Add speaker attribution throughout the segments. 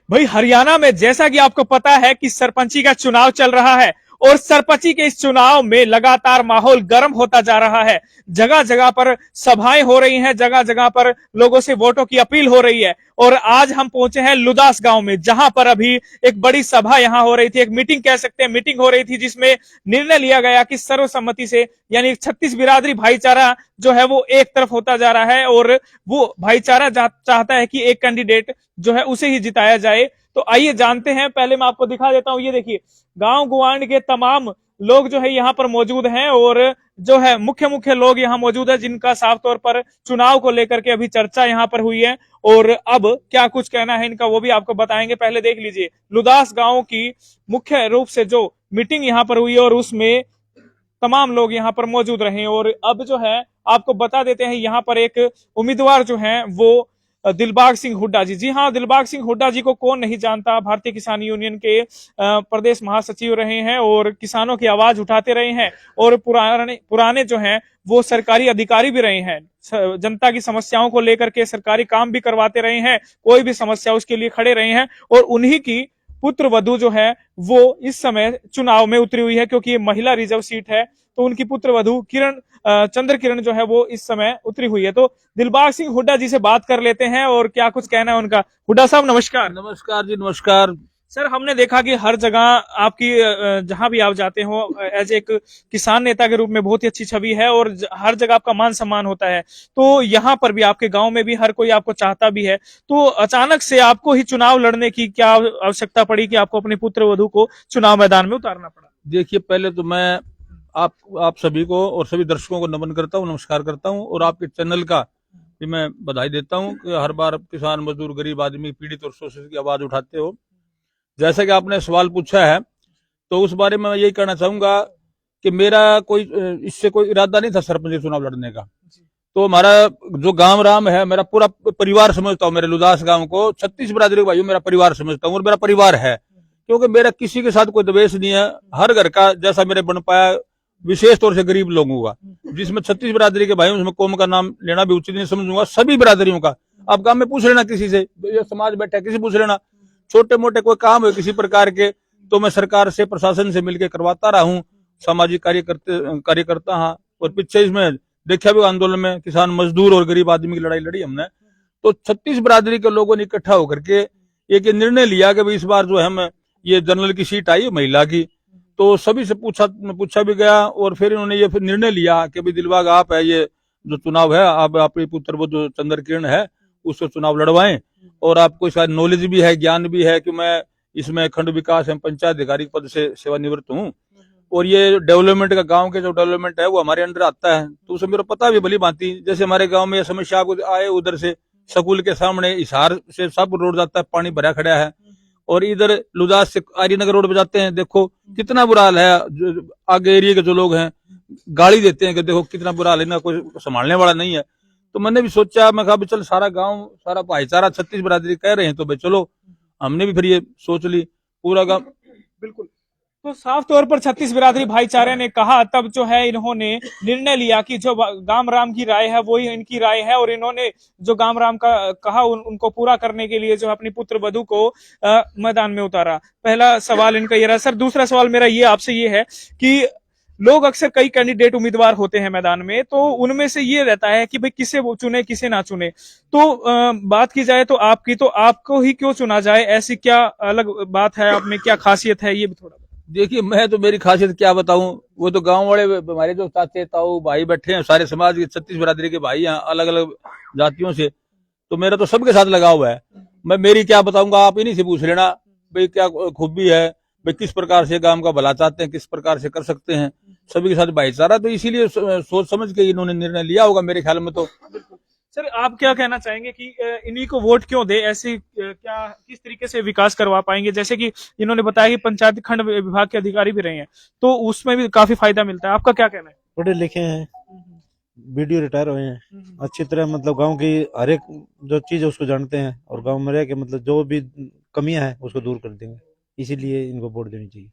Speaker 1: भाई हरियाणा में जैसा कि आपको पता है कि सरपंची का चुनाव चल रहा है और सरपंची के इस चुनाव में लगातार माहौल गर्म होता जा रहा है। जगह जगह पर सभाएं हो रही हैं, जगह जगह पर लोगों से वोटों की अपील हो रही है। और आज हम पहुंचे हैं लुदास गांव में, जहां पर अभी एक बड़ी सभा यहां हो रही थी, एक मीटिंग कह सकते हैं, मीटिंग हो रही थी जिसमें निर्णय लिया गया कि सर्वसम्मति से यानी 36 बिरादरी भाईचारा जो है वो एक तरफ होता जा रहा है और वो भाईचारा चाहता है कि एक कैंडिडेट जो है उसे ही जिताया जाए। तो आइए जानते हैं, पहले मैं आपको दिखा देता हूं। ये देखिए, गांव गुआंड के तमाम लोग जो है यहाँ पर मौजूद हैं और जो है मुख्य मुख्य लोग यहाँ मौजूद है, जिनका साफ तौर पर चुनाव को लेकर के अभी चर्चा यहाँ पर हुई है। और अब क्या कुछ कहना है इनका वो भी आपको बताएंगे। पहले देख लीजिए, लुदास गांव की मुख्य रूप से जो मीटिंग यहाँ पर हुई है और उसमें तमाम लोग यहाँ पर मौजूद रहे। और अब जो है आपको बता देते हैं, यहाँ पर एक उम्मीदवार जो है वो दिलबाग सिंह हुड्डा जी। जी हाँ, दिलबाग सिंह हुड्डा जी को कौन नहीं जानता। भारतीय किसान यूनियन के प्रदेश महासचिव रहे हैं और किसानों की आवाज उठाते रहे हैं और पुराने जो हैं वो सरकारी अधिकारी भी रहे हैं। जनता की समस्याओं को लेकर के सरकारी काम भी करवाते रहे हैं, कोई भी समस्या उसके लिए खड़े रहे हैं। और उन्हीं की पुत्र वधू जो है वो इस समय चुनाव में उतरी हुई है, क्योंकि ये महिला रिजर्व सीट है। तो उनकी पुत्र वधू चंद्र किरण जो है वो इस समय उतरी हुई है। तो दिलबाग सिंह हुड्डा जी से बात कर लेते हैं और क्या कुछ कहना है उनका। हुड्डा साहब नमस्कार।
Speaker 2: नमस्कार जी, नमस्कार।
Speaker 1: सर, हमने देखा कि हर जगह आपकी जहां भी आप जाते हो एज एक किसान नेता के रूप में बहुत ही अच्छी छवि है और हर जगह आपका मान सम्मान होता है। तो यहाँ पर भी आपके गांव में भी हर कोई आपको चाहता भी है। तो अचानक से आपको ही चुनाव लड़ने की क्या आवश्यकता पड़ी कि आपको अपने पुत्र वधू को चुनाव मैदान में उतारना पड़ा?
Speaker 2: देखिए, पहले तो मैं आप सभी को और सभी दर्शकों को नमन करता हूँ, नमस्कार करता हूँ और आपके चैनल का भी मैं बधाई देता हूँ कि हर बार किसान मजदूर गरीब आदमी पीड़ित और शोषित की आवाज उठाते हो। जैसा कि आपने सवाल पूछा है तो उस बारे में मैं यही कहना चाहूंगा कि मेरा कोई इससे कोई इरादा नहीं था सरपंच चुनाव लड़ने का। तो हमारा जो गांव राम है, मेरा पूरा परिवार समझता हूँ। मेरे लुदास गांव को 36 बिरादरी के भाइयों मेरा परिवार समझता हूँ और मेरा परिवार है, क्योंकि मेरा किसी के साथ कोई द्वेष नहीं है। हर घर का जैसा मेरे बन पाया, विशेष तौर से गरीब लोगों का, जिसमें 36 बिरादरी के भाइयों, उसमें कौम का नाम लेना भी उचित नहीं समझूंगा, सभी बिरादरियों का। आप गांव में पूछ लेना किसी से, समाज बैठा किसी पूछ लेना, छोटे मोटे कोई काम हो किसी प्रकार के तो मैं सरकार से प्रशासन से मिलकर करवाता रहा हूँ, सामाजिक कार्य करता हाँ। और पीछे इसमें देखा भी आंदोलन में किसान मजदूर और गरीब आदमी की लड़ाई लड़ी हमने। तो 36 बिरादरी के लोगों ने इकट्ठा होकर के एक निर्णय लिया कि भाई इस बार जो है हम ये जनरल की सीट आई महिला की, तो सभी से पूछा भी गया और फिर इन्होंने ये फिर निर्णय लिया कि भाई दिलबाग आप है, ये जो चुनाव है आप आपके पुत्र वो जो चंद्र किरण है उसको चुनाव लड़वाएं और आपको शायद नॉलेज भी है, ज्ञान भी है कि मैं इसमें खंड विकास एवं पंचायत अधिकारी पद से सेवानिवृत्त हूँ और ये डेवलपमेंट का गांव के जो डेवलपमेंट है वो हमारे अंडर आता है। तो उसे मेरा पता भी भली भांति, जैसे हमारे गांव में समस्या आपको आए, उधर से स्कूल के सामने हिसार से सब रोड जाता है, पानी भरा खड़ा है और इधर लुदास से आर्यनगर रोड पे जाते हैं, देखो कितना बुरा हाल है। आगे एरिया के जो लोग हैं गाली देते हैं कि देखो कितना बुरा हाल है, ना कोई संभालने वाला नहीं है। तो मैंने भी सोचा, मैं कहा चल सारा गांव सारा भाईचारा 36 बिरादरी कह रहे हैं तो भाई चलो, हमने भी फिर ये सोच ली पूरा गांव।
Speaker 1: बिल्कुल। तो साफ तौर पर 36 बिरादरी भाईचारे ने कहा, तब जो है इन्होंने निर्णय लिया कि जो गाम राम की राय है वही इनकी राय है और इन्होंने जो गाम राम का कहा उनको पूरा करने के लिए जो अपनी पुत्र वधू को मैदान में उतारा। पहला सवाल इनका ये रहा। सर, दूसरा सवाल मेरा ये आपसे ये है कि लोग अक्सर कई कैंडिडेट उम्मीदवार होते हैं मैदान में, तो उनमें से ये रहता है कि भाई किसे वो चुने किसे ना चुने। तो बात की जाए तो आपकी, तो आपको ही क्यों चुना जाए, ऐसी क्या अलग बात है, आप में क्या खासियत है, ये भी थोड़ा।
Speaker 2: देखिए, मैं तो मेरी खासियत क्या बताऊं, वो तो गांव वाले हमारे जो चाचे ताऊ भाई बैठे हैं, सारे समाज के 36 बिरादरी के भाई हैं अलग अलग जातियों से, तो मेरा तो सबके साथ लगा हुआ है। मैं मेरी क्या बताऊंगा, आप इन्हीं से पूछ लेना भाई क्या खूबी है, भाई किस प्रकार से गांव का भला चाहते हैं, किस प्रकार से कर सकते हैं, सभी के साथ भाईचारा। तो इसीलिए सोच समझ के इन्होंने निर्णय लिया होगा मेरे ख्याल में। तो
Speaker 1: सर, आप क्या कहना चाहेंगे कि इन्हीं को वोट क्यों दे, ऐसी क्या किस तरीके से विकास करवा पाएंगे? जैसे कि इन्होंने बताया कि पंचायत खंड विभाग के अधिकारी भी रहे हैं, तो उसमें भी काफी फायदा मिलता है। आपका क्या कहना है?
Speaker 3: पढ़े लिखे हैं, वीडियो रिटायर हुए हैं, अच्छी तरह मतलब गांव की हर एक जो चीज है उसको जानते हैं और गांव में रह के मतलब जो भी कमियां हैं उसको दूर कर देंगे, इसीलिए इनको वोट देनी चाहिए।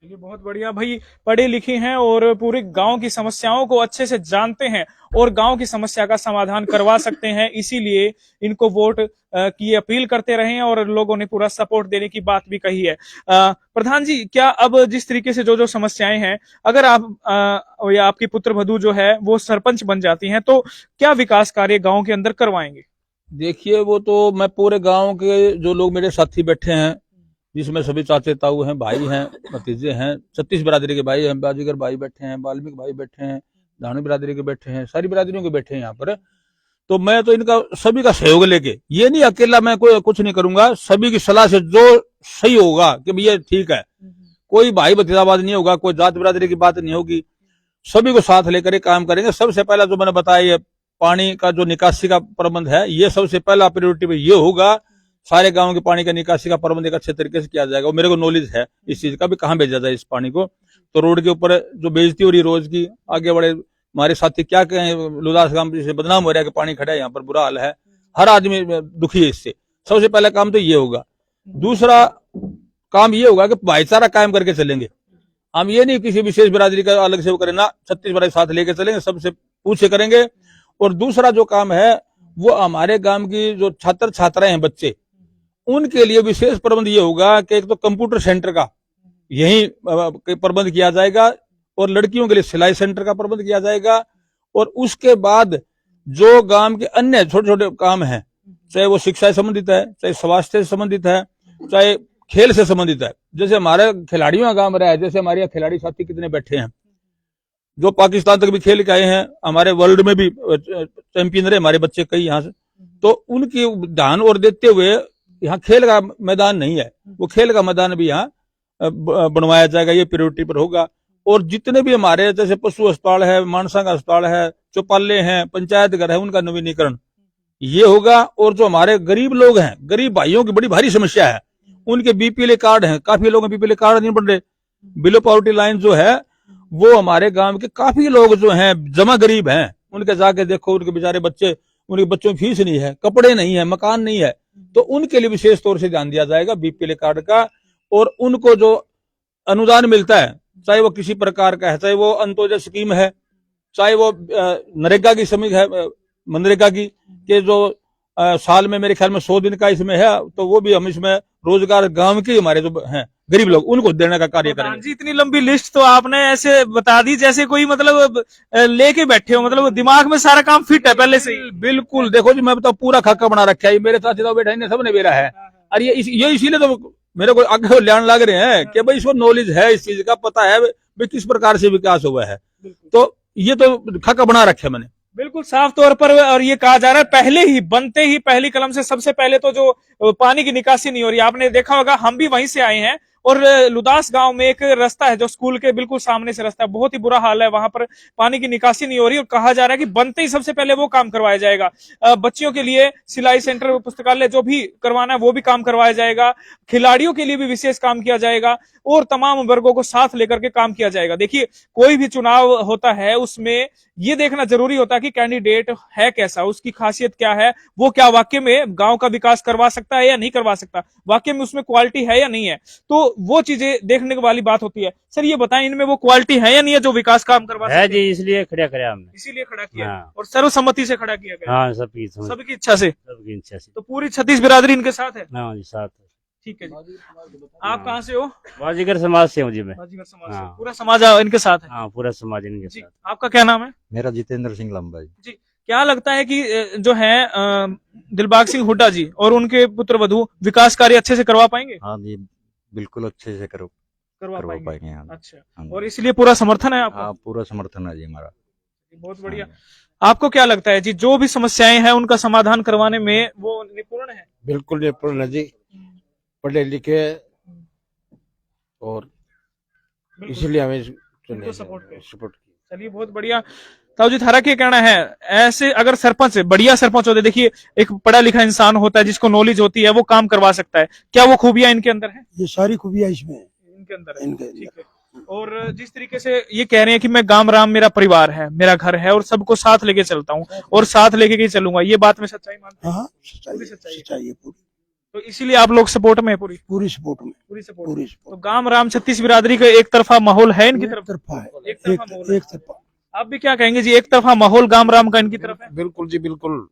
Speaker 1: ये बहुत बढ़िया भाई, पढ़े लिखे हैं और पूरे गांव की समस्याओं को अच्छे से जानते हैं और गांव की समस्या का समाधान करवा सकते हैं, इसीलिए इनको वोट की अपील करते रहे हैं और लोगों ने पूरा सपोर्ट देने की बात भी कही है। प्रधान जी, क्या अब जिस तरीके से जो जो समस्याएं हैं, अगर आप या आपकी पुत्रवधू जो है वो सरपंच बन जाती हैं तो क्या विकास कार्य गांव के अंदर करवाएंगे?
Speaker 2: देखिए, वो तो मैं पूरे गांव के जो लोग मेरे साथी बैठे हैं, जिसमें सभी चाचे ताऊ हैं, भाई हैं, भतीजे हैं, 36 बिरादरी के भाई हैं, बाजीगर भाई बैठे हैं, वाल्मीकि भाई बैठे हैं, धानी बिरादरी के बैठे हैं, सारी बिरादरियों के बैठे हैं यहाँ पर। तो मैं तो इनका सभी का सहयोग लेके, ये नहीं अकेला मैं कोई कुछ नहीं करूंगा, सभी की सलाह से जो सही होगा कि भैया ठीक है, कोई भाई भतीजाबाद नहीं होगा, कोई जात बिरादरी की बात नहीं होगी, सभी को साथ लेकर ये काम करेंगे। सबसे पहला जो मैंने बताया, ये पानी का जो निकासी का प्रबंध है, ये सबसे पहला प्रायोरिटी में ये होगा। सारे गांव के पानी का निकासी का प्रबंध एक अच्छे तरीके से किया जाएगा। और मेरे को नॉलेज है इस चीज का भी, कहाँ भेजा जाए इस पानी को। तो रोड के ऊपर जो बेइज्जती हो रही रोज की, आगे बड़े हमारे साथी क्या कहें, लुदास गांव से बदनाम हो रहा है कि पानी खड़ा है यहाँ पर, बुरा हाल है, हर आदमी दुखी है इससे। सबसे पहला काम तो ये होगा। दूसरा काम ये होगा कि भाईचारा कायम करके चलेंगे। हम ये नहीं किसी विशेष बिरादरी का अलग से वो करें ना, 36 बिरादरी साथ लेके चलेंगे, सबसे पूछे करेंगे। और दूसरा जो काम है वो हमारे गांव की जो छात्र छात्राएं हैं, बच्चे, उनके लिए विशेष प्रबंध ये होगा कि एक तो कंप्यूटर सेंटर का यही प्रबंध किया जाएगा और लड़कियों के लिए सिलाई सेंटर का प्रबंध किया जाएगा। और उसके बाद जो गांव के अन्य छोटे छोटे काम हैं, चाहे वो शिक्षा से संबंधित है, चाहे स्वास्थ्य से संबंधित है, चाहे खेल से संबंधित है। जैसे हमारे खिलाड़ियों का काम रहा है, जैसे हमारे यहाँ खिलाड़ी साथी कितने बैठे हैं जो पाकिस्तान तक भी खेल के आए हैं, हमारे वर्ल्ड में भी चैंपियन रहे हमारे बच्चे कई यहाँ से। तो उनकी ध्यान और देते हुए यहाँ खेल का मैदान नहीं है, वो खेल का मैदान भी यहाँ बनवाया जाएगा, ये प्रायोरिटी पर होगा। और जितने भी हमारे जैसे पशु अस्पताल है, मानसा का अस्पताल है, चौपाले हैं, पंचायत घर है, उनका नवीनीकरण ये होगा। और जो हमारे गरीब लोग हैं, गरीब भाइयों की बड़ी भारी समस्या है, उनके बीपीएल कार्ड हैं, काफी लोग बीपीएल कार्ड नहीं बन रहे, बिलो पॉवर्टी लाइन जो है वो हमारे गांव के काफी लोग जो हैं जमा गरीब हैं, उनके जाके देखो, उनके बेचारे बच्चे, उनके बच्चों की फीस नहीं है, कपड़े नहीं है, मकान नहीं है। तो उनके लिए विशेष तौर से ध्यान दिया जाएगा बीपीएल कार्ड का। और उनको जो अनुदान मिलता है, चाहे वो किसी प्रकार का है, चाहे वो अंत्योदय स्कीम है, चाहे वो नरेगा की श्रमिक है, मनरेगा की के जो साल में मेरे ख्याल में 100 दिन का इसमें है, तो वो भी हम इसमें रोजगार गांव के हमारे जो हैं गरीब लोग, उनको देने का कार्य करेंगे।
Speaker 1: जी, इतनी लंबी लिस्ट तो आपने ऐसे बता दी जैसे कोई मतलब लेके बैठे हो, मतलब दिमाग में सारा काम फिट है पहले से ही।
Speaker 2: बिल्कुल, देखो जी, मैं बताऊं पूरा खाका बना रखा है, मेरे साथ तो बैठा है, सबने मेरा है। और ये इसीलिए तो मेरे को आगे ल्याण लग रहे हैं कि भाई इसको नॉलेज है, इस चीज का पता है भाई किस प्रकार से विकास हुआ है। तो ये तो खाका बना रखे है मैंने
Speaker 1: बिल्कुल साफ तौर पर। और ये कहा जा रहा है पहले ही बनते ही पहली कलम से सबसे पहले तो जो पानी की निकासी नहीं हो रही, आपने देखा होगा, हम भी वहीं से आए हैं। और लुदास गांव में एक रास्ता है जो स्कूल के बिल्कुल सामने से रास्ता है, बहुत ही बुरा हाल है, वहां पर पानी की निकासी नहीं हो रही। और कहा जा रहा है कि बनते ही सबसे पहले वो काम करवाया जाएगा। बच्चियों के लिए सिलाई सेंटर, पुस्तकालय जो भी करवाना है वो भी काम करवाया जाएगा। खिलाड़ियों के लिए भी विशेष काम किया जाएगा और तमाम वर्गों को साथ लेकर के काम किया जाएगा। देखिए, कोई भी चुनाव होता है उसमें ये देखना जरूरी होता है कि कैंडिडेट है कैसा, उसकी खासियत क्या है, वो क्या वाकई में गांव का विकास करवा सकता है या नहीं करवा सकता, वाकई में उसमें क्वालिटी है या नहीं है। तो वो चीजें देखने वाली बात होती है। सर ये बताएं, इनमें वो क्वालिटी है या नहीं है जो विकास काम करवा सकते
Speaker 4: है जी, इसलिए खड़ा कराया हमने,
Speaker 1: इसीलिए खड़ा किया।
Speaker 4: हाँ।
Speaker 1: और सर्वसम्मति से खड़ा किया गया।
Speaker 4: हाँ, सबकी
Speaker 1: इच्छा से।
Speaker 4: सबकी इच्छा से।
Speaker 1: तो पूरी 36 बिरादरी इनके साथ है।
Speaker 4: हाँ जी, साथ।
Speaker 1: ठीक है जी। आप कहाँ से हो?
Speaker 4: बाजीगर समाज से हूँ जी मैं।
Speaker 1: बाजीगर समाज से।
Speaker 4: हाँ।
Speaker 1: पूरा समाज इनके साथ है।
Speaker 4: हाँ, पूरा समाज इनके
Speaker 1: जी,
Speaker 4: साथ।
Speaker 1: आपका क्या नाम है?
Speaker 3: मेरा जितेंद्र सिंह लंबा
Speaker 1: जी, क्या लगता है कि जो है दिलबाग सिंह हुड्डा जी और उनके पुत्र वधू विकास कार्य अच्छे से करवा पाएंगे?
Speaker 3: हाँ जी, बिल्कुल अच्छे से करवा पाएंगे। हाँ।
Speaker 1: अच्छा, और इसलिए पूरा समर्थन है आपका?
Speaker 3: हाँ, पूरा समर्थन है जी हमारा।
Speaker 1: बहुत बढ़िया। आपको क्या लगता है जी, जो भी समस्याएं हैं उनका समाधान करवाने में वो निपुण है?
Speaker 5: बिल्कुल निपुण है जी, पढ़े लिखे, और इसलिए हमें
Speaker 1: सपोर्ट
Speaker 5: किया।
Speaker 1: चलिए, बहुत बढ़िया। ताऊ जी, थारा क्या कहना है? ऐसे अगर सरपंच बढ़िया सरपंच होते, देखिए एक पढ़ा लिखा इंसान होता है जिसको नॉलेज होती है, वो काम करवा सकता है, क्या वो खूबियां इनके अंदर है?
Speaker 5: ये सारी खूबियां इसमें
Speaker 1: इनके अंदर
Speaker 5: इनके
Speaker 1: है। ठीक है। और जिस तरीके से ये कह रहे हैं कि मैं गांव राम मेरा परिवार है, मेरा घर है और सबको साथ लेके चलता हूँ और साथ लेके ही चलूंगा, ये बात में सच्चाई मानते हैं?
Speaker 5: हाँ, सच्चाई है पूरी।
Speaker 1: तो इसीलिए आप लोग सपोर्ट में है पूरी
Speaker 5: पूरी सपोर्ट में,
Speaker 1: पूरी सपोर्ट।
Speaker 5: पूरी
Speaker 1: तो
Speaker 5: सपोर्ट।
Speaker 1: गांव राम छत्तीस बिरादरी का एक तरफा माहौल है इनकी
Speaker 5: एक
Speaker 1: तरफ।
Speaker 5: तरफा है,
Speaker 1: एक तरफा माहौल है।
Speaker 5: एक तरफा।
Speaker 1: आप भी क्या कहेंगे जी, एक तरफा माहौल गांव राम का इनकी तरफ है?
Speaker 5: बिल्कुल जी बिल्कुल।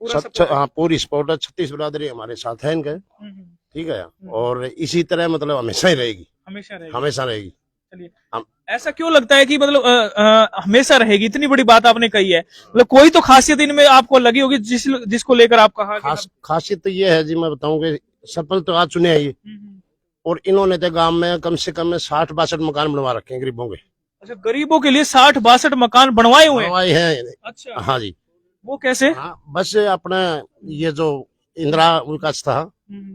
Speaker 1: पूरा support है।
Speaker 5: हाँ पूरी सपोर्ट है, 36 बिरादरी हमारे साथ है इनके, ठीक है। और इसी तरह मतलब हमेशा ही रहेगी,
Speaker 1: हमेशा रहेगी।
Speaker 5: हमेशा रहेगी।
Speaker 1: चलिए,
Speaker 5: हम-
Speaker 1: ऐसा क्यों लगता है कि मतलब हमेशा रहेगी? इतनी बड़ी बात आपने कही है, मतलब कोई तो खासियत इनमें आपको लगी होगी जिसको लेकर आप कहा कि
Speaker 5: खासियत तो ये है जी, मैं बताऊं कि सरपंच तो आज चुने हैं ये, और इन्होंने तो गांव में कम से कम 60-62 मकान बनवा रखे हैं गरीबों के।
Speaker 1: अच्छा, गरीबों के लिए 60-62 मकान बनवाए हुए हैं?
Speaker 5: बनवाए हैं।
Speaker 1: अच्छा,
Speaker 5: हाँ जी।
Speaker 1: वो कैसे?
Speaker 5: हाँ, बस अपना ये जो इंदिरा विकास था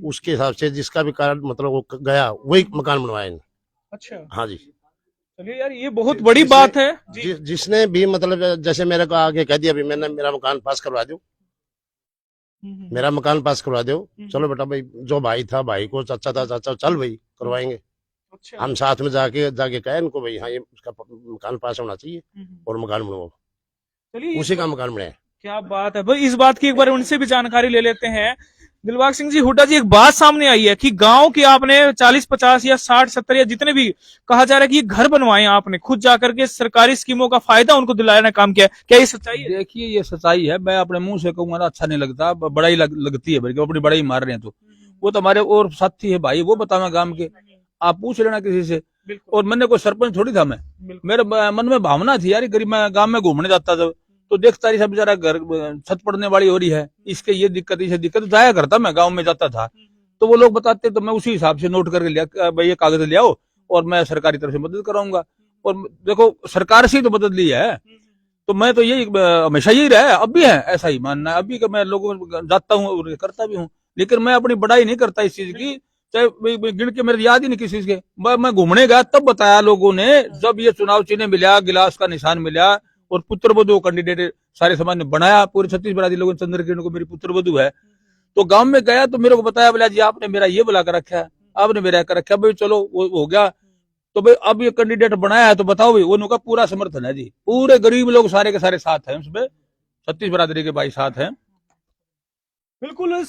Speaker 5: उसके हिसाब से जिसका भी कार्ड मतलब वो गया वही मकान बनवाए इन्होंने।
Speaker 1: अच्छा,
Speaker 5: हाँ जी।
Speaker 1: चलिए यार, ये बहुत बड़ी बात है जी।
Speaker 5: जिसने भी मतलब जैसे मेरे को आगे कह दिया, अभी मैंने मेरा मकान पास करवा दो, मेरा मकान पास करवा दो। चलो बेटा भाई, जो भाई था भाई को, चाचा था चाचा, चल भाई करवाएंगे।
Speaker 1: अच्छा,
Speaker 5: हम साथ में जाके कहे इनको भाई हाँ ये उसका मकान पास होना चाहिए और मकान बनवाओ,
Speaker 1: चलिए,
Speaker 5: उसी का मकान बनाया।
Speaker 1: क्या बात है भाई। इस बात की एक बार उनसे भी जानकारी ले लेते हैं। दिलबाग सिंह जी हुड्डा जी, एक बात सामने आई है कि गांव की आपने 40-50 या 60-70 या जितने भी कहा जा रहा है कि ये घर बनवाए, आपने खुद जाकर के सरकारी स्कीमों का फायदा उनको दिलाने का काम किया, क्या ये सच्चाई है?
Speaker 2: देखिए ये सच्चाई है, मैं अपने मुंह से कहूंगा ना अच्छा नहीं लगता, बड़ाई लगती है, बल्कि अपनी बड़ाई मार रहे हैं। तो वो तो हमारे और साथी है भाई, वो बतावे गांव के, आप पूछ लेना किसी से। और मैंने कोई सरपंच थोड़ी था मैं, मेरे मन में भावना थी यार, गरीब मैं गांव में घूमने जाता था तो देखता रही सब बेचारा घर छत पड़ने वाली हो रही है, इसके ये दिक्कत इसे दिक्कत, जाया करता मैं गांव में जाता था। तो वो लोग बताते तो मैं उसी हिसाब से नोट करके लिया, भाई ये कागज ले आओ और मैं सरकारी तरफ से मदद कराऊंगा। और देखो सरकार से तो मदद ली है, तो मैं तो यही हमेशा यही रहा है, अब भी है ऐसा ही मानना है अभी का। मैं लोगों को जाता हूँ और करता भी हूँ, लेकिन मैं अपनी बड़ाई नहीं करता इस चीज की, चाहे गिन के मेरे याद ही नहीं किसी चीज के। मैं घूमने गया तब बताया लोगों ने, जब ये चुनाव चिन्ह मिला, गिलास का निशान मिला और पुत्र वधु कैंडिडेट सारे समाज ने बनाया, पूरे 36 बिरादरी लोगों ने चंद्र किरण को मेरी पुत्र वधु है, तो गांव में गया तो मेरे को बताया, बोला जी आपने मेरा ये बुला कर रखा है, आपने मेरा कर रखा है, भाई चलो वो हो गया। तो भाई अब ये कैंडिडेट बनाया है तो बताओ भाई, उनका पूरा समर्थन है जी, पूरे गरीब लोग सारे के सारे साथ हैं उसमें, 36 बिरादरी के भाई साथ हैं।
Speaker 1: बिल्कुल।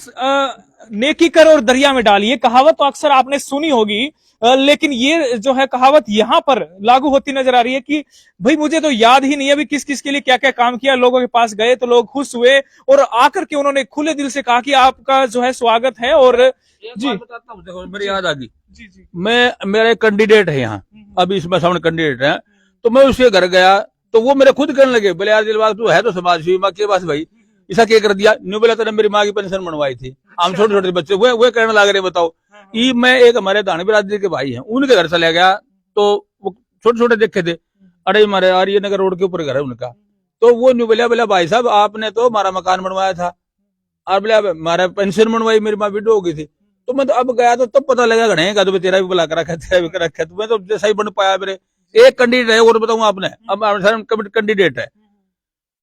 Speaker 1: नेकी कर और दरिया में डालिए, कहावत तो अक्सर आपने सुनी होगी, लेकिन ये जो है कहावत यहाँ पर लागू होती नजर आ रही है कि भाई मुझे तो याद ही नहीं है अभी किस किस के लिए क्या क्या काम किया। लोगों के पास गए तो लोग खुश हुए और आकर के उन्होंने खुले दिल से कहा कि आपका जो है स्वागत है। और जी
Speaker 2: बताता हूँ, देखो मेरी याद आ गई,
Speaker 1: जी जी
Speaker 2: मेरा एक कैंडिडेट है यहाँ, अभी इसमें सामने कैंडिडेट है, तो मैं उसके घर गया तो वो मेरे खुद कहने लगे, बोले यार दिलबाग तू है तो समाज सेवी, माँ के पास भाई ऐसा क्या कर दिया, न्यू बोला तेने मेरी माँ की पेंशन बनवाई थी, हम छोटे छोटे बच्चे वो कहने लग रहे बताओ। ये मैं एक हमारे दानी बिरादरी के भाई हैं उनके घर चला गया, तो वो छोटे छोटे देखे थे, अरे हमारे आर्य नगर रोड के ऊपर घर है उनका, तो वो न्यू बोला भाई साहब आपने तो हमारा मकान बनवाया था, और बोले हमारा पेंशन बनवाई, मेरी माँ विडो हो गई थी। तो मैं तो अब गया तो तब पता लगा घने का, तो तेरा भी बुला कर रखा, तेरा भी कर रखा, तो मैं तो जैसा ही बन पाया। मेरे एक कैंडिडेट है और बताऊं आपने, अब कैंडिडेट है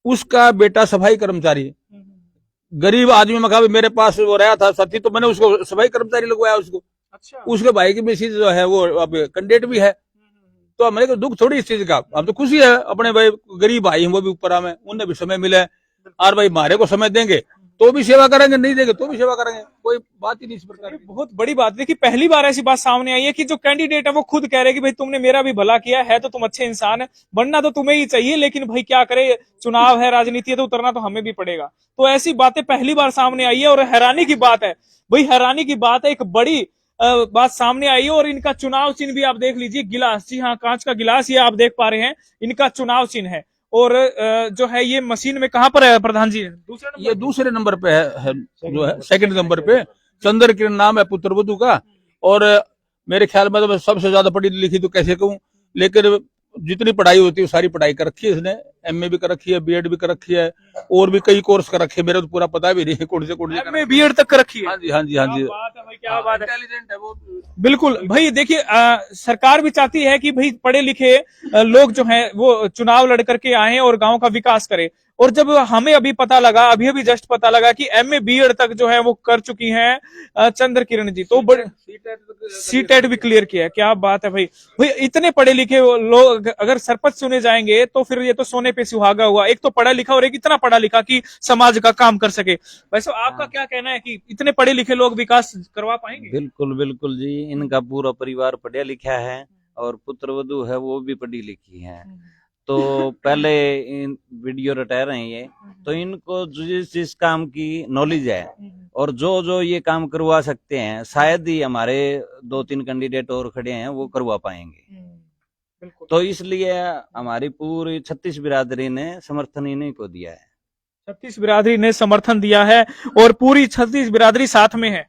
Speaker 2: उसका बेटा सफाई कर्मचारी, गरीब आदमी में कहा मेरे पास वो रहा था साथी, तो मैंने उसको सफाई कर्मचारी लगवाया उसको।
Speaker 1: अच्छा,
Speaker 2: उसके भाई की मिसेज जो है वो अब कैंडिडेट भी है, तो हमारे को दुख थोड़ी इस चीज का, हम तो खुशी है अपने भाई गरीब भाई हैं वो भी ऊपर हमें, उन्हें भी समय मिला है, और भाई हमारे को समय देंगे तो भी सेवा करेंगे, नहीं देंगे तो भी सेवा करेंगे, कोई बात ही नहीं इस प्रकार की।
Speaker 1: बहुत बड़ी बात है कि पहली बार ऐसी बात सामने आई है कि जो कैंडिडेट है वो खुद कह रहे हैं कि भाई तुमने मेरा भी भला किया है, तो तुम अच्छे इंसान है, बनना तो तुम्हें ही चाहिए, लेकिन भाई क्या करे, चुनाव है, राजनीति है, तो उतरना तो हमें भी पड़ेगा। तो ऐसी बातें पहली बार सामने आई है और हैरानी की बात है भाई, हैरानी की बात है, एक बड़ी बात सामने आई है। और इनका चुनाव चिन्ह भी आप देख लीजिए, गिलास, जी हाँ कांच का गिलास, ये आप देख पा रहे हैं इनका चुनाव चिन्ह है। और जो है ये मशीन में कहां पर है प्रधान जी?
Speaker 2: ये दूसरे नंबर पे है जो है सेकंड नंबर पे चंद्र किरण नाम है पुत्र वधु का। और मेरे ख्याल में तो सबसे ज्यादा पढ़ी लिखी तो कैसे कहूँ, लेकिन जितनी पढ़ाई होती है सारी पढ़ाई कर रखी है इसने, एमए भी कर रखी है, बीएड भी कर रखी है, और भी कई कोर्स कर रखे हैं, मेरा तो पूरा पता भी नहीं है कौन से
Speaker 1: एमए बीएड तक कर रखी है।
Speaker 2: हाँ जी हाँ जी हाँ जी।
Speaker 1: बात है भाई, क्या बात है,
Speaker 2: इंटेलिजेंट है वो।
Speaker 1: बिल्कुल भाई। देखिए सरकार भी चाहती है कि भाई पढ़े लिखे लोग जो हैं वो चुनाव लड़ करके आए और गांव का विकास करें। और जब हमें अभी पता लगा, अभी जस्ट पता लगा कि एमए बीएड तक जो है वो कर चुकी हैं चंद्र किरण जी, तो बड़े सीटेट भी क्लियर किया है। क्या बात है भाई। भाई इतने पढ़े लिखे लोग अगर सरपंच चुने जाएंगे तो फिर ये तो सोने पे सुहागा हुआ। एक तो पढ़ा लिखा और एक इतना पढ़ा लिखा कि समाज का काम कर सके। वैसे आपका क्या कहना है कि इतने पढ़े लिखे लोग विकास करवा पाएंगे?
Speaker 6: बिल्कुल बिल्कुल जी, इनका पूरा परिवार पढ़ा लिखा है और पुत्र वधू है वो भी पढ़ी लिखी है। तो पहले इन वीडियो रिटायर हैं ये, तो इनको जिस जिस काम की नॉलेज है और जो ये काम करवा सकते हैं, शायद ही हमारे 2-3 कैंडिडेट और खड़े हैं वो करवा पाएंगे। तो इसलिए हमारी पूरी 36 बिरादरी ने समर्थन इन्हीं को दिया है।
Speaker 1: 36 बिरादरी ने समर्थन दिया है और पूरी 36 बिरादरी साथ में है,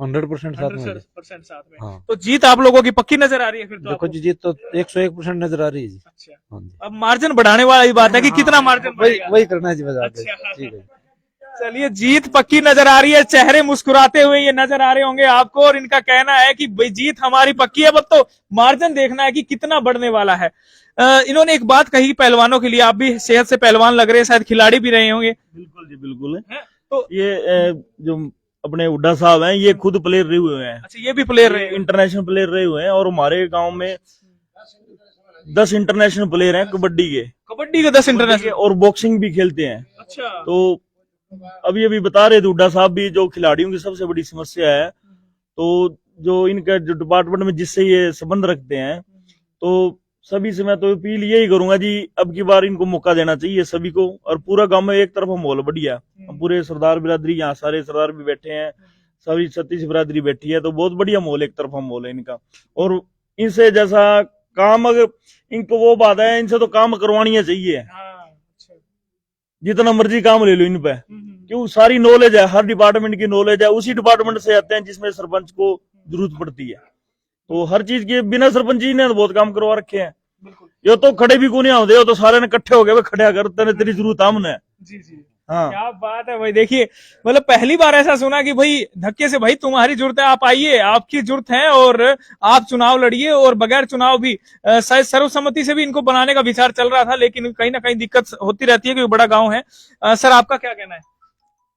Speaker 3: 100% साथ में है।
Speaker 1: 100% साथ में।
Speaker 3: हाँ।
Speaker 1: तो जीत आप लोगों की पक्की नजर आ रही है फिर तो
Speaker 3: देखो
Speaker 1: आपको?
Speaker 3: जी, जीत तो 101% नजर आ रही है जी।
Speaker 1: अच्छा,
Speaker 3: हाँ जी।
Speaker 1: अब मार्जिन बढ़ाने वाली बात है कि कितना मार्जिन
Speaker 3: वही
Speaker 1: बढ़ेगा?
Speaker 3: वही करना है जी, बता दें।
Speaker 1: अच्छा।
Speaker 3: ठीक है।
Speaker 1: चलिए, जीत पक्की नजर आ रही है, चेहरे मुस्कुराते हुए ये नजर आ रहे होंगे आपको और इनका कहना है कि भाई जीत हमारी पक्की है, बस तो मार्जिन देखना है कि कितना बढ़ने वाला है। इन्होंने एक बात कही पहलवानों के लिए, आप भी सेहत से पहलवान लग रहे हैं, शायद खिलाड़ी भी रहे होंगे।
Speaker 7: बिल्कुल जी, बिल्कुल है।
Speaker 1: तो
Speaker 7: ये जो अपने हुड्डा साहब हैं, ये खुद प्लेयर रहे हुए हैं।
Speaker 1: अच्छा, ये भी प्लेयर रहे,
Speaker 7: इंटरनेशनल प्लेयर रहे हुए हैं और हमारे गांव में 10 इंटरनेशनल प्लेयर हैं कबड्डी के
Speaker 1: 10 इंटरनेशनल
Speaker 7: और बॉक्सिंग भी खेलते हैं।
Speaker 1: अच्छा।
Speaker 7: तो अभी अभी बता रहे थे हुड्डा साहब भी, जो खिलाड़ियों की सबसे बड़ी समस्या है, तो जो इनका जो डिपार्टमेंट में जिससे ये संबंध रखते हैं, तो सभी से मैं तो अपील यही करूंगा जी, अब की बार इनको मौका देना चाहिए सभी को। और पूरा गांव में एक तरफ माहौल बढ़िया, पूरे सरदार बिरादरी, यहाँ सारे सरदार भी बैठे हैं, सभी 36 बिरादरी बैठी है, तो बहुत बढ़िया माहौल, एक तरफा माहौल है इनका। और इनसे जैसा काम, अगर इनको वो बात है, इनसे तो काम करवानी चाहिए, जितना मर्जी काम ले लो इन पे, क्यों सारी नॉलेज है, हर डिपार्टमेंट की नॉलेज है। उसी डिपार्टमेंट से आते हैं जिसमें सरपंच को जरूरत पड़ती है। तो हर चीज के बिना सरपंच जी ने बहुत काम करवा रखे हैं। ये तो खड़े भी को नहीं आते हो, तो सारे ने इकट्ठे हो गए, खड़े कर तेरी जरूरत हमने।
Speaker 1: जी जी,
Speaker 7: हाँ,
Speaker 1: क्या बात है भाई। देखिए, मतलब पहली बार ऐसा सुना कि भाई धक्के से भाई तुम्हारी जरूरत है, आप आइए, आपकी जरूरत है और आप चुनाव लड़िए। और बगैर चुनाव भी शायद सर्वसम्मति से भी इनको बनाने का विचार चल रहा था, लेकिन कहीं ना कहीं दिक्कत होती रहती है क्योंकि बड़ा गांव है। सर, आपका क्या कहना है?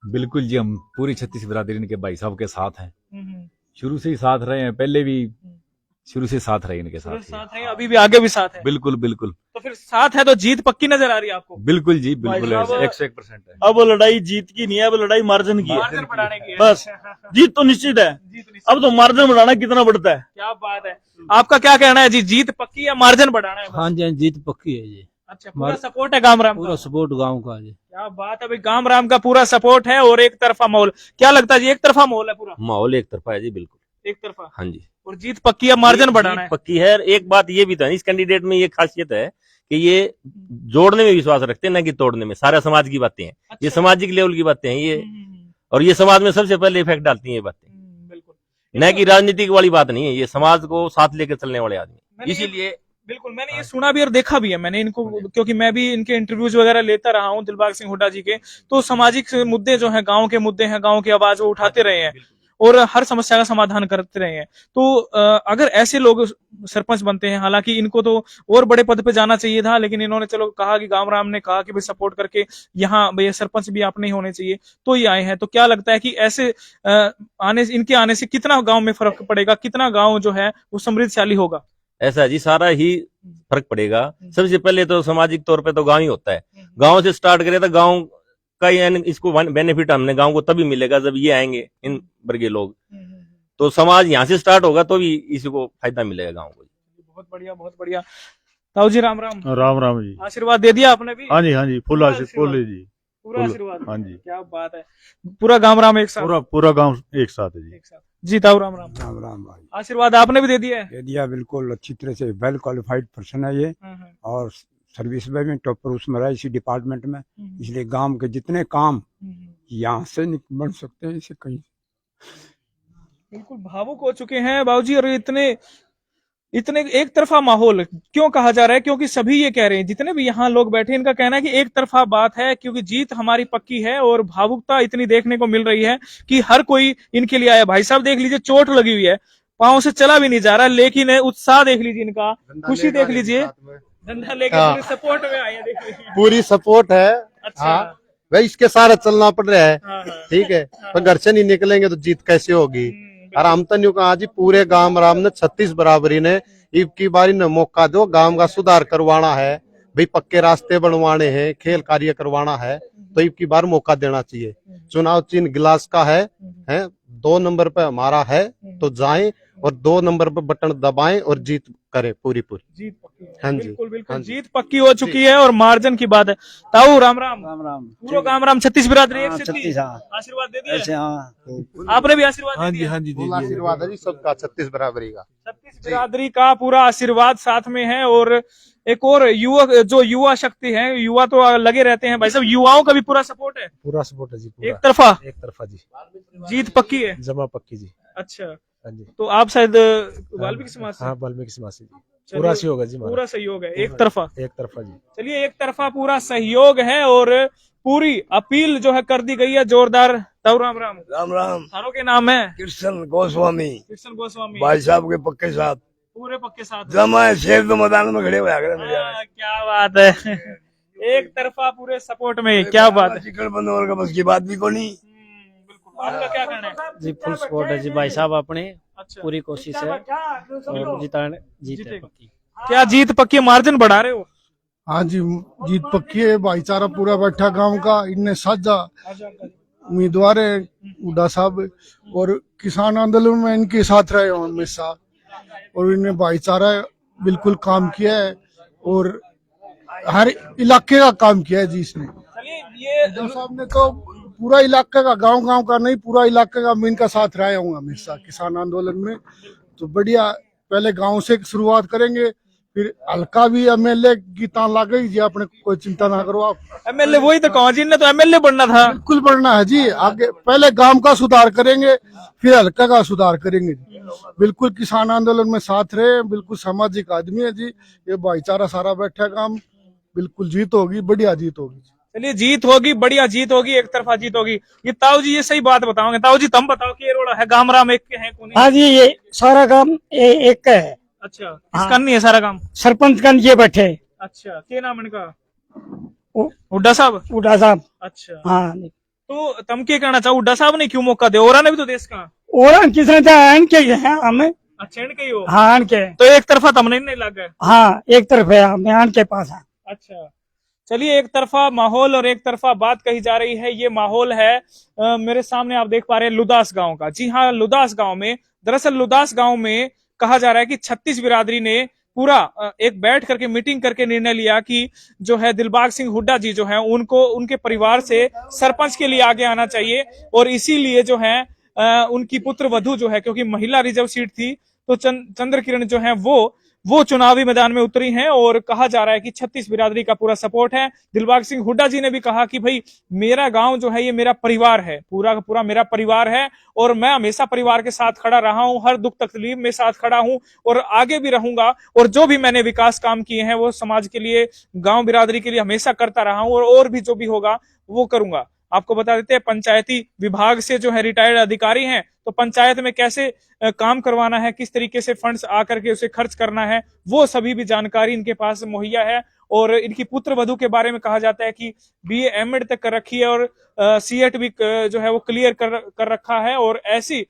Speaker 8: बिल्कुल जी, हम पूरी 36 बिरादरी के भाई साहब के साथ हैं, शुरू से ही साथ रहे हैं, पहले भी शुरू से साथ रहे इनके साथ
Speaker 1: हैं, अभी भी आगे भी साथ है।
Speaker 8: बिल्कुल बिल्कुल।
Speaker 1: तो फिर साथ है तो जीत पक्की नजर आ रही है आपको?
Speaker 8: बिल्कुल जी, बिल्कुल,
Speaker 7: भाई साहब,
Speaker 8: 101% है।
Speaker 7: अब लड़ाई जीत की नहीं है, अब लड़ाई मार्जिन की है।
Speaker 1: मार्जिन बढ़ाने की है।
Speaker 7: बस जीत तो निश्चित है, अब तो मार्जिन बढ़ाना कितना बढ़ता है।
Speaker 1: क्या बात है। आपका क्या कहना है जी, जीत पक्की या मार्जिन बढ़ाना है?
Speaker 9: हाँ जी, जीत पक्की है जी।
Speaker 1: अच्छा, पूरा सपोर्ट है गामराम का?
Speaker 9: पूरा सपोर्ट गांव का जी।
Speaker 1: क्या बात है भाई, गामराम का पूरा सपोर्ट है और एक तरफा माहौल। क्या लगता है जी, एक तरफा माहौल है पूरा?
Speaker 6: माहौल एक तरफा है जी, बिल्कुल
Speaker 1: एक तरफा।
Speaker 6: हाँ जी,
Speaker 1: और जीत पक्की है, मार्जिन बढ़ाना है?
Speaker 6: पक्की है। एक बात ये भी था, इस कैंडिडेट में ये खासियत है कि ये जोड़ने में विश्वास रखते हैं, न कि तोड़ने में। सारा समाज की बातें हैं, ये सामाजिक लेवल की बातें हैं ये, और ये समाज में सबसे पहले इफेक्ट डालती हैं ये बातें,
Speaker 1: बिल्कुल।
Speaker 6: न कि राजनीतिक वाली बात नहीं है। ये समाज को साथ लेकर चलने वाले आदमी, इसीलिए
Speaker 1: बिल्कुल। मैंने ये सुना भी और देखा भी है मैंने इनको, क्योंकि मैं भी इनके इंटरव्यूज वगैरह लेता रहा हूँ, दिलबाग सिंह हुड्डा जी के। तो सामाजिक मुद्दे जो हैं, गांव के मुद्दे हैं, गांव की आवाज वो उठाते रहे हैं और हर समस्या का समाधान करते रहे हैं। तो अगर ऐसे लोग सरपंच बनते हैं, हालांकि इनको तो और बड़े पद पे जाना चाहिए था, लेकिन इन्होंने चलो कहा कि गामराम ने कहा कि भाई सपोर्ट करके यहाँ भाई सरपंच भी अपने ही होने चाहिए, तो ये आए हैं। तो क्या लगता है कि ऐसे इनके आने से कितना गांव में फर्क पड़ेगा, कितना गांव जो है वो समृद्धशाली होगा?
Speaker 6: ऐसा जी, सारा ही फर्क पड़ेगा। सबसे पहले तो सामाजिक तौर पे तो गांव ही होता है। गांव से स्टार्ट करें तो गांव का इसको बेनिफिट हमने गांव को तभी मिलेगा जब ये आएंगे, इन वर्गीय लोग। तो समाज यहाँ से स्टार्ट होगा तो भी इसको फायदा मिलेगा गांव को।
Speaker 1: बहुत बढ़िया, बहुत बढ़िया। ताऊ जी, राम राम।
Speaker 7: राम राम जी।
Speaker 1: आशीर्वाद दे दिया आपने भी?
Speaker 7: हाँ जी, हाँ जी, फुल आशीर्वाद जी,
Speaker 1: पूरा आशीर्वाद।
Speaker 7: हाँ जी,
Speaker 1: क्या बात है, पूरा गामराम एक साथ?
Speaker 7: पूरा गांव एक साथ है जी।
Speaker 1: एक साथ जी। ताऊ, राम राम।
Speaker 10: राम राम भाई।
Speaker 1: आशीर्वाद आपने भी दे दिया है?
Speaker 10: दे दिया, बिल्कुल अच्छी तरह से। वेल क्वालिफाइड पर्सन है ये, और सर्विस में टॉप पर उसमें रहा इसी डिपार्टमेंट में, इसलिए गांव के जितने काम यहाँ से बन सकते हैं इसे कहीं।
Speaker 1: बिल्कुल भावुक हो चुके हैं बाबूजी, और इतने इतने एक तरफा माहौल क्यों कहा जा रहा है? क्योंकि सभी ये कह रहे हैं, जितने भी यहाँ लोग बैठे, इनका कहना है कि एक तरफा बात है, क्योंकि जीत हमारी पक्की है और भावुकता इतनी देखने को मिल रही है कि हर कोई इनके लिए आया। भाई साहब देख लीजिए, चोट लगी हुई है, पांव से चला भी नहीं जा रहा, लेकिन उत्साह देख लीजिए इनका, खुशी देख लीजिए, डंडा लेके पूरे सपोर्ट में आए हैं, देख लीजिए
Speaker 5: पूरी सपोर्ट है।
Speaker 1: अच्छा।
Speaker 5: हाँ भाई, इसके साथ चलना पड़ रहा है।
Speaker 1: हाँ, हाँ।
Speaker 5: ठीक है, पर घर से नहीं निकलेंगे तो जीत कैसे होगी? और हम तो न्यू कहा जी, पूरे गांव राम ने 36 बराबरी ने ईब की बारी ने मौका दो, गांव का सुधार करवाना है भाई, पक्के रास्ते बनवाने हैं, खेल कार्य करवाना है, तो ईब की बार मौका देना चाहिए। चुनाव चिन्ह गिलास का है 2 नंबर पे हमारा है, तो जाएं और 2 नंबर पे बटन दबाएं और जीत करें पूरी।
Speaker 1: जीत पक्की है।
Speaker 5: हाँ जी,
Speaker 1: बिल्कुल बिल्कुल,
Speaker 5: हाँ जी।
Speaker 1: जीत पक्की हो चुकी है और मार्जिन की बात है। ताऊ राम राम।
Speaker 9: राम राम।
Speaker 1: पूरा काम राम, 36 बिरादरी एक से थी।
Speaker 9: 36, हाँ।
Speaker 1: आशीर्वाद दे दिए?
Speaker 9: ऐसे हाँ।
Speaker 1: आपने भी आशीर्वाद दे दिया?
Speaker 5: फुल आशीर्वाद है जी सबका 36 बराबरी का।
Speaker 1: 36 बिरादरी का पूरा आशीर्वाद साथ में है। और एक और युवा शक्ति है, युवा तो लगे रहते हैं भाई साहब, युवाओं का भी पूरा सपोर्ट है?
Speaker 3: पूरा सपोर्ट है जी,
Speaker 1: एक तरफा
Speaker 3: एक तरफा जी,
Speaker 1: जीत पक्की है?
Speaker 3: जमा पक्की जी।
Speaker 1: अच्छा,
Speaker 3: हाँ जी,
Speaker 1: तो आप शायद वाल्मीकि समाज से?
Speaker 3: हाँ वाल्मीकि समाज से जी।
Speaker 1: चलिए,
Speaker 3: पूरा सहयोग है जी,
Speaker 1: पूरा सहयोग है, एक तरफा।
Speaker 3: एक तरफा जी।
Speaker 1: चलिए, एक तरफा पूरा सहयोग है और पूरी अपील जो है कर दी गई है जोरदार। ताऊ राम राम।
Speaker 11: राम राम।
Speaker 1: थारों के नाम है?
Speaker 11: कृष्ण गोस्वामी।
Speaker 1: कृष्ण गोस्वामी
Speaker 11: भाई साहब के पक्के साथ,
Speaker 1: पूरे पक्के साथ
Speaker 11: जमा है, शेर तो मैदान में खड़े हुए
Speaker 1: क्या बात है, एक तरफा पूरे सपोर्ट में, क्या बात है।
Speaker 11: चिकन बंद होने का बस की बात भी को नहीं।
Speaker 1: बिल्कुल, आपका क्या कहना है?
Speaker 9: जी फुल सपोर्ट है जी भाई साहब, अपने
Speaker 1: अच्छा,
Speaker 9: पूरी कोशिश है और जीत है पक्की।
Speaker 1: क्या जीत पक्की, मार्जिन बढ़ा रहे हो?
Speaker 12: हाँ जी, जीत पक्की है, भाईचारा पूरा बैठा गांव का, इनने साझा उम्मीदवार है हुड्डा साहब, और किसान आंदोलन में इनके साथ रहे हो हमेशा, और इन्हें भाईचारा बिल्कुल काम किया है और हर इलाके का काम किया है जी इसने।
Speaker 1: ये
Speaker 12: हुड्डा साहब ने तो पूरा इलाके का, गांव का नहीं, पूरा इलाके का मैं इनका साथ रहा हूँ हमेशा किसान आंदोलन में। तो बढ़िया, पहले गांव से शुरुआत करेंगे, फिर हल्का भी एमएलए की तान ला गई जी, आपने कोई चिंता ना करो आप।
Speaker 1: एमएलए वही तो कहा जी, ने तो एमएलए बनना था।
Speaker 12: बिल्कुल बनना है जी, आगे पहले गांव का सुधार करेंगे, फिर हल्का का सुधार करेंगे जी। बिल्कुल किसान आंदोलन में साथ रहे, बिल्कुल सामाजिक आदमी है जी, ये भाईचारा सारा बैठा काम, बिल्कुल जीत होगी, बढ़िया जीत होगी।
Speaker 1: चलिए, जीत होगी, बढ़िया जीत होगी, एक तरफा जीत होगी। ये ताऊ जी ये सही बात बताओगे? ताऊ जी तुम बताओ कि ये रोड़ा है गामराम एक के है कौन?
Speaker 13: हाँ जी, ये सारा काम एक का है।
Speaker 1: अच्छा, किसका नहीं है सारा काम?
Speaker 13: सरपंच का ये बैठे।
Speaker 1: अच्छा, क्या नाम इनका? हुड्डा साहब।
Speaker 13: हुड्डा साहब।
Speaker 1: अच्छा,
Speaker 13: हाँ,
Speaker 1: तो तुम क्या कहना चाहो, हुड्डा साहब ने क्यों मौका दिया? और भी तो देश का
Speaker 13: और किसने चाहे इनके ही है हमें।
Speaker 1: अच्छा, इनके ही हो?
Speaker 13: हाँ, इनके।
Speaker 1: तो एक तरफा तुमने नहीं लग गए?
Speaker 13: हाँ, एक तरफ है, मैं इनके पास है।
Speaker 1: अच्छा, चलिए, एक तरफा माहौल और एक तरफा बात कही जा रही है। ये माहौल है मेरे सामने आप देख पा रहे हैं लुदास गांव का। जी हाँ, लुदास गांव में, दरअसल लुदास गांव में कहा जा रहा है कि 36 बिरादरी ने पूरा एक बैठ करके मीटिंग करके निर्णय लिया कि जो है दिलबाग सिंह हुड्डा जी जो है उनको उनके परिवार से सरपंच के लिए आगे आना चाहिए, और इसीलिए जो है उनकी पुत्र वधू जो है, क्योंकि महिला रिजर्व सीट थी, तो चंद्र किरण जो है वो चुनावी मैदान में उतरी हैं। और कहा जा रहा है कि 36 बिरादरी का पूरा सपोर्ट है। दिलबाग सिंह हुड्डा जी ने भी कहा कि भाई मेरा गांव जो है ये मेरा परिवार है, पूरा का पूरा मेरा परिवार है, और मैं हमेशा परिवार के साथ खड़ा रहा हूं, हर दुख तकलीफ में साथ खड़ा हूं और आगे भी रहूंगा, और जो भी मैंने विकास काम किए हैं वो समाज के लिए, गांव बिरादरी के लिए हमेशा करता रहा हूं, और भी जो भी होगा वो करूंगा। आपको बता देते हैं, पंचायती विभाग से जो है रिटायर्ड अधिकारी हैं, तो पंचायत में कैसे काम करवाना है, किस तरीके से फंड्स आकर के उसे खर्च करना है, वो सभी भी जानकारी इनके पास मुहैया है। और इनकी पुत्र वधू के बारे में कहा जाता है कि बीए एमएड तक कर रखी है और सीएट भी जो है वो क्लियर कर रखा है। और ऐसी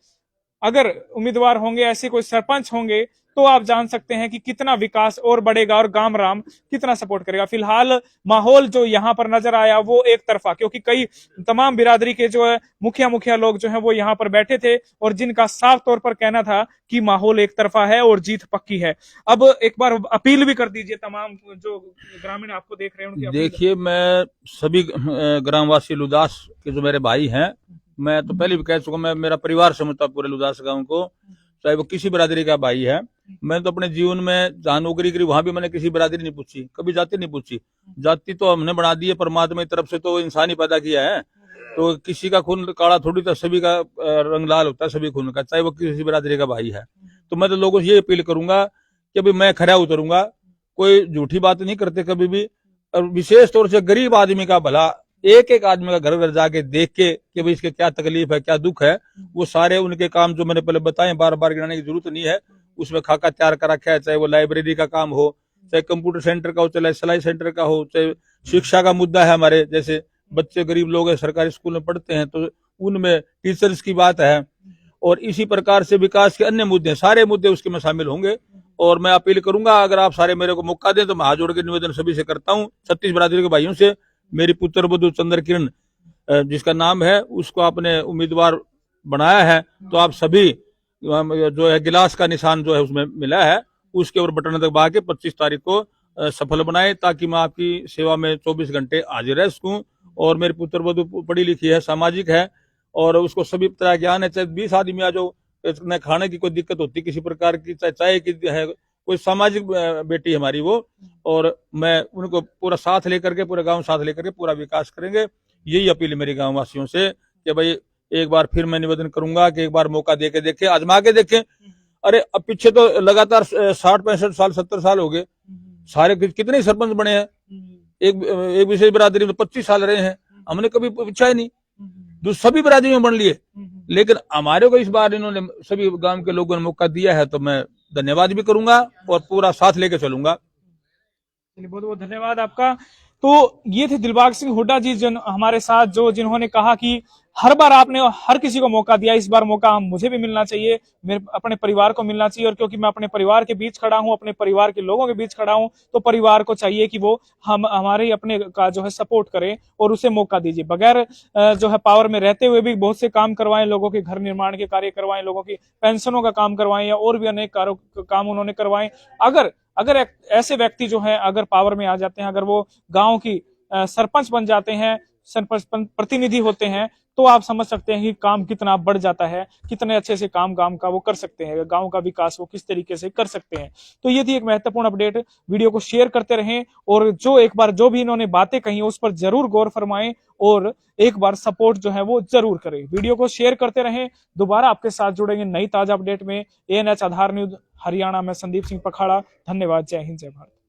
Speaker 1: अगर उम्मीदवार होंगे, ऐसे कोई सरपंच होंगे, तो आप जान सकते हैं कि कितना विकास और बढ़ेगा और गामराम कितना सपोर्ट करेगा। फिलहाल माहौल जो यहाँ पर नजर आया वो एक तरफा, क्योंकि कई तमाम बिरादरी के जो है मुखिया लोग जो है वो यहाँ पर बैठे थे, और जिनका साफ तौर पर कहना था कि माहौल एक तरफा है और जीत पक्की है। अब एक बार अपील भी कर दीजिए तमाम जो ग्रामीण आपको देख रहे हैं उनकी।
Speaker 2: देखिए, मैं सभी ग्रामवासी लुदास के जो मेरे भाई हैं, मैं तो पहले भी कह चुका, मैं मेरा परिवार समझता पूरे लुदास गांव को, चाहे वो किसी बिरादरी का भाई है। मैं तो अपने जीवन में जहाँ नौकरी करी वहां भी मैंने किसी बिरादरी नहीं पूछी, कभी जाति नहीं पूछी। जाति तो हमने बढ़ा दी है परमात्मा की तरफ से, तो इंसान ही पैदा किया है, तो किसी का खून काला थोड़ी था, सभी का रंग लाल होता है, सभी खून का, चाहे वो किसी बिरादरी का भाई है। तो मैं तो लोगों से ये अपील करूंगा कि अभी मैं खरा उतरूंगा, कोई झूठी बात नहीं करते कभी भी। और विशेष तौर से गरीब आदमी का भला, एक एक आदमी का घर घर जाके देख के कि भाई इसके क्या तकलीफ है, क्या दुख है, वो सारे उनके काम जो मैंने पहले बताए, बार बार गिनाने की जरूरत नहीं है। उसमें खाका तैयार कर रखा है, चाहे वो लाइब्रेरी का काम हो, चाहे कंप्यूटर सेंटर का हो, चाहे सिलाई सेंटर का हो, चाहे शिक्षा का मुद्दा है। हमारे जैसे बच्चे गरीब लोग हैं, सरकारी स्कूल में पढ़ते हैं, तो उनमें टीचर्स की बात है। और इसी प्रकार से विकास के अन्य मुद्दे, सारे मुद्दे उसके में शामिल होंगे। और मैं अपील करूंगा, अगर आप सारे मेरे को मौका दें तो मैं हाथ जोड़ के निवेदन सभी से करता हूं, 36 बरादरी के भाइयों से। मेरी पुत्र वधू चंद्र किरण जिसका नाम है, उसको आपने उम्मीदवार बनाया है, तो आप सभी जो है गिलास का निशान जो है उसमें मिला है, उसके ऊपर बटन दबा के 25 तारीख को सफल बनाए, ताकि मैं आपकी सेवा में 24 घंटे हाजिर रह सकूं। और मेरी पुत्र वधू पढ़ी लिखी है, सामाजिक है, और उसको सभी तरह ज्ञान है। चाहे 20 आदमी आ जाओ, न खाने की कोई दिक्कत होती किसी प्रकार की, चाहे चाय की है, कोई सामाजिक बेटी हमारी वो। और मैं उनको पूरा साथ लेकर के, पूरा गांव साथ लेकर के पूरा विकास करेंगे। यही अपील मेरी गांव वासियों से कि भाई एक बार फिर मैं निवेदन करूंगा कि एक बार मौका दे के देखे, आजमा के देखें। अरे अब पीछे तो लगातार 60-65 साल 70 साल हो गए, सारे कितने सरपंच बने हैं, एक विशेष बिरादरी में 25 साल रहे हैं, हमने कभी पूछा ही नहीं, जो सभी बिरादरी में बन लिए। लेकिन हमारे को इस बार इन्होंने सभी गांव के लोगों ने मौका दिया है, तो मैं धन्यवाद भी करूंगा और पूरा साथ लेके चलूंगा।
Speaker 1: बहुत बहुत धन्यवाद आपका। तो ये थे दिलबाग सिंह हुड्डा जी जिन हमारे साथ, जो जिन्होंने कहा कि हर बार आपने हर किसी को मौका दिया, इस बार मौका मुझे भी मिलना चाहिए, मेरे अपने परिवार को मिलना चाहिए। और क्योंकि मैं अपने परिवार के बीच खड़ा हूं, अपने परिवार के लोगों के बीच खड़ा हूं, तो परिवार को चाहिए कि वो हमारे अपने का जो है सपोर्ट करे और उसे मौका दीजिए। बगैर जो है पावर में रहते हुए भी बहुत से काम करवाएं, लोगों के घर निर्माण के कार्य करवाएं, लोगों की पेंशनों का काम करवाएं, या और भी अनेक काम उन्होंने करवाएं। अगर ऐसे व्यक्ति जो है अगर पावर में आ जाते हैं, अगर वो गांव की सरपंच बन जाते हैं, सरपंच प्रतिनिधि होते हैं, तो आप समझ सकते हैं कि काम कितना बढ़ जाता है, कितने अच्छे से काम गांव का वो कर सकते हैं, गांव का विकास वो किस तरीके से कर सकते हैं। तो ये थी एक महत्वपूर्ण अपडेट। वीडियो को शेयर करते रहें, और जो भी इन्होंने बातें कही उस पर जरूर गौर फरमाएं, और एक बार सपोर्ट जो है वो जरूर करें। वीडियो को शेयर करते रहें। दोबारा आपके साथ जुड़ेंगे नई ताजा अपडेट में। ANH आधार न्यूज हरियाणा में संदीप सिंह पखाड़ा। धन्यवाद। जय हिंद, जय भारत।